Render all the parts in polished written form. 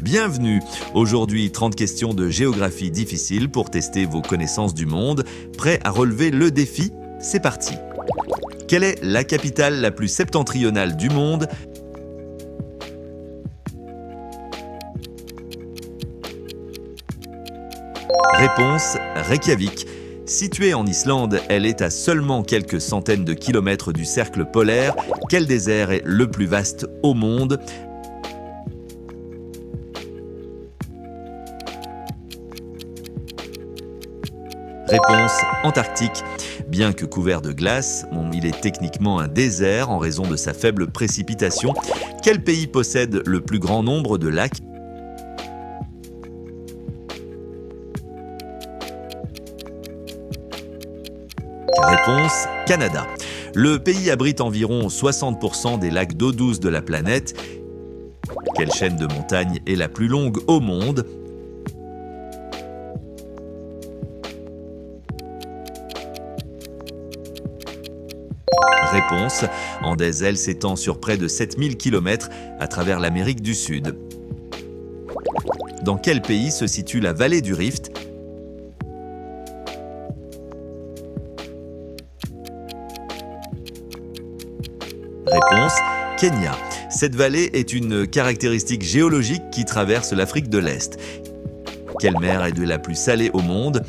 Bienvenue. Aujourd'hui, 30 questions de géographie difficiles pour tester vos connaissances du monde. Prêt à relever le défi? C'est parti. Quelle est la capitale la plus septentrionale du monde? Réponse: Reykjavik. Située en Islande, elle est à seulement quelques centaines de kilomètres du cercle polaire. Quel désert est le plus vaste au monde? Réponse: Antarctique. Bien que couvert de glace, il est techniquement un désert en raison de sa faible précipitation. Quel pays possède le plus grand nombre de lacs? Réponse: Canada. Le pays abrite environ 60% des lacs d'eau douce de la planète. Quelle chaîne de montagnes est la plus longue au monde? Réponse: Andes. Elle s'étend sur près de 7000 km à travers l'Amérique du Sud. Dans quel pays se situe la vallée du Rift? Réponse: Kenya. Cette vallée est une caractéristique géologique qui traverse l'Afrique de l'Est. Quelle mer est la plus salée au monde?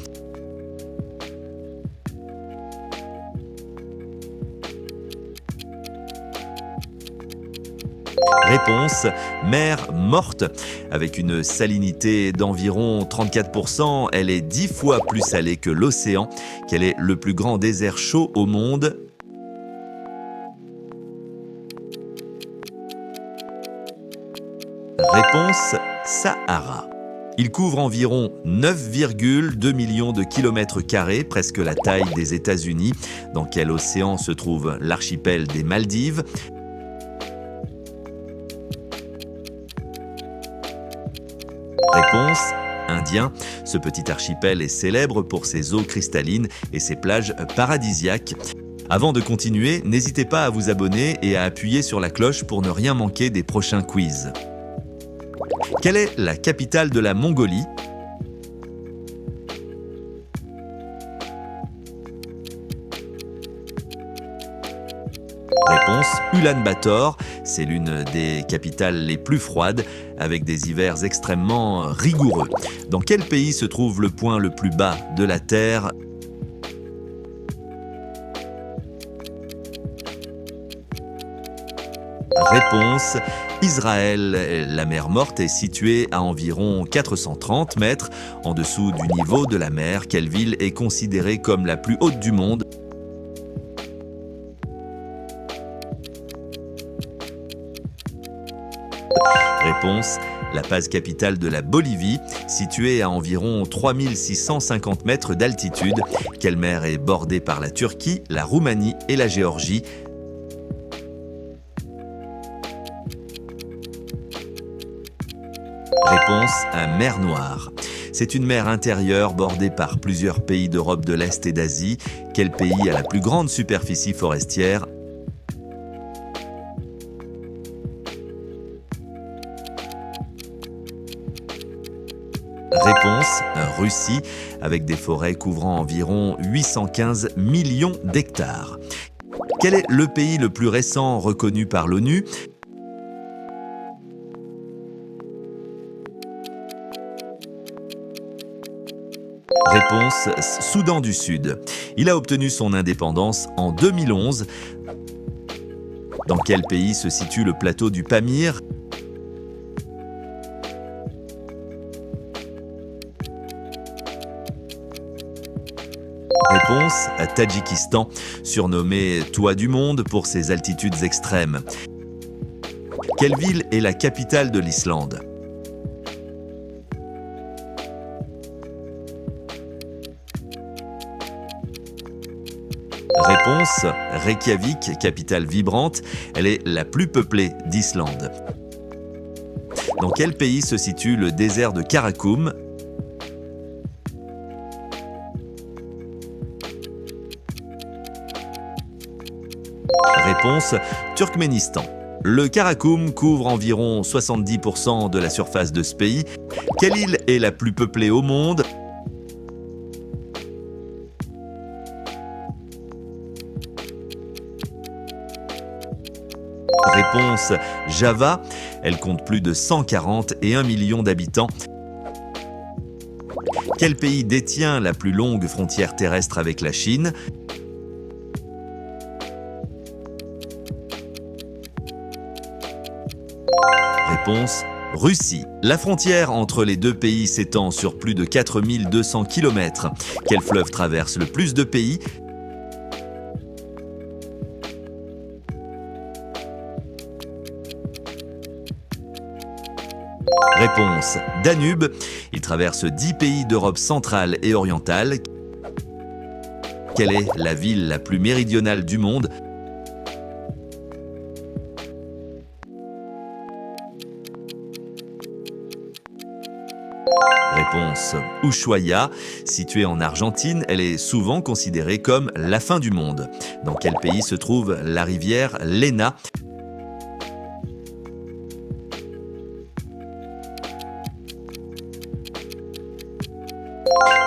Réponse: mer Morte. Avec une salinité d'environ 34%, elle est 10 fois plus salée que l'océan. Quel est le plus grand désert chaud au monde? Réponse: Sahara. Il couvre environ 9,2 millions de kilomètres carrés, presque la taille des États-Unis. Dans quel océan se trouve l'archipel des Maldives? Réponse: Indien. Ce petit archipel est célèbre pour ses eaux cristallines et ses plages paradisiaques. Avant de continuer, n'hésitez pas à vous abonner et à appuyer sur la cloche pour ne rien manquer des prochains quiz. Quelle est la capitale de la Mongolie? Réponse: Ulan-Bator. C'est l'une des capitales les plus froides, avec des hivers extrêmement rigoureux. Dans quel pays se trouve le point le plus bas de la Terre? Réponse: Israël. La mer Morte est située à environ 430 mètres en dessous du niveau de la mer. Quelle ville est considérée comme la plus haute du monde? Réponse: La Paz, capitale de la Bolivie, située à environ 3650 mètres d'altitude. Quelle mer est bordée par la Turquie, la Roumanie et la Géorgie? Réponse: mer Noire. C'est une mer intérieure bordée par plusieurs pays d'Europe de l'Est et d'Asie. Quel pays a la plus grande superficie forestière? Réponse: Russie, avec des forêts couvrant environ 815 millions d'hectares. Quel est le pays le plus récent reconnu par l'ONU? Réponse: Soudan du Sud. Il a obtenu son indépendance en 2011. Dans quel pays se situe le plateau du Pamir? Réponse: Tadjikistan, surnommé Toit du monde pour ses altitudes extrêmes. Quelle ville est la capitale de l'Islande? Réponse: Reykjavik, capitale vibrante. Elle est la plus peuplée d'Islande. Dans quel pays se situe le désert de Karakoum? Réponse: Turkménistan. Le Karakoum couvre environ 70% de la surface de ce pays. Quelle île est la plus peuplée au monde? Réponse Java. Elle compte plus de 141 millions d'habitants. Quel pays détient la plus longue frontière terrestre avec la Chine? Réponse Russie. La frontière entre les deux pays s'étend sur plus de 4200 km. Quel fleuve traverse le plus de pays? Réponse Danube. Il traverse 10 pays d'Europe centrale et orientale. Quelle est la ville la plus méridionale du monde? Réponse Ushuaia. Située en Argentine, elle est souvent considérée comme la fin du monde. Dans quel pays se trouve la rivière Lena?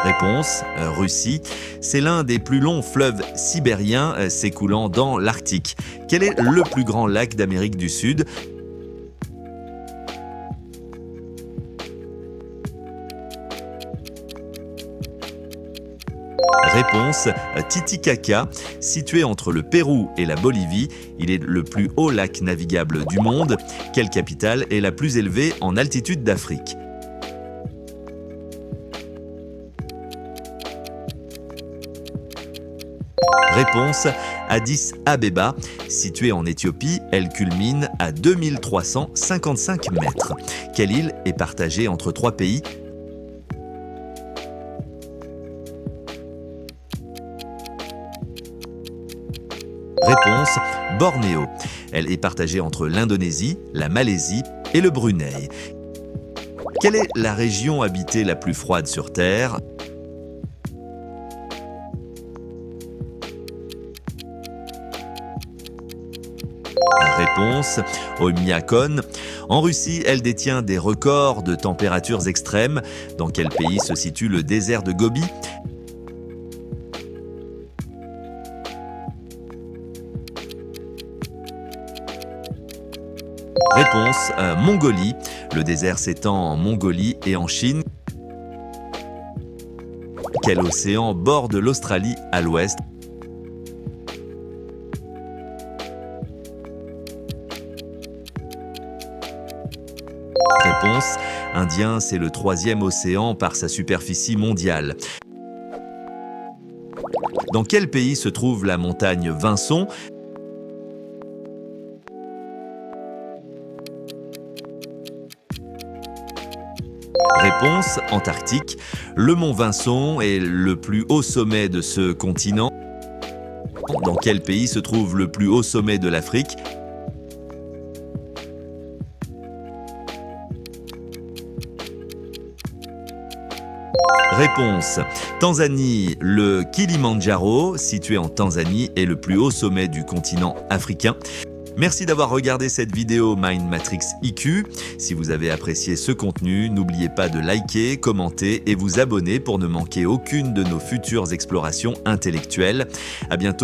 Réponse Russie. C'est l'un des plus longs fleuves sibériens s'écoulant dans l'Arctique. Quel est le plus grand lac d'Amérique du Sud? Réponse Titicaca. Situé entre le Pérou et la Bolivie, il est le plus haut lac navigable du monde. Quelle capitale est la plus élevée en altitude d'Afrique? Réponse Addis Abeba. Située en Éthiopie, elle culmine à 2355 mètres. Quelle île est partagée entre 3 pays? Réponse Bornéo. Elle est partagée entre l'Indonésie, la Malaisie et le Brunei. Quelle est la région habitée la plus froide sur Terre? Réponse Oymyakon. En Russie, elle détient des records de températures extrêmes. Dans quel pays se situe le désert de Gobi? Réponse Mongolie. Le désert s'étend en Mongolie et en Chine. Quel océan borde l'Australie à l'ouest? Réponse Indien, c'est le 3e océan par sa superficie mondiale. Dans quel pays se trouve la montagne Vinson? Réponse Antarctique. Le mont Vinson est le plus haut sommet de ce continent. Dans quel pays se trouve le plus haut sommet de l'Afrique? Réponse Tanzanie. Le Kilimandjaro, situé en Tanzanie, est le plus haut sommet du continent africain. Merci d'avoir regardé cette vidéo Mind Matrix IQ. Si vous avez apprécié ce contenu, n'oubliez pas de liker, commenter et vous abonner pour ne manquer aucune de nos futures explorations intellectuelles. À bientôt.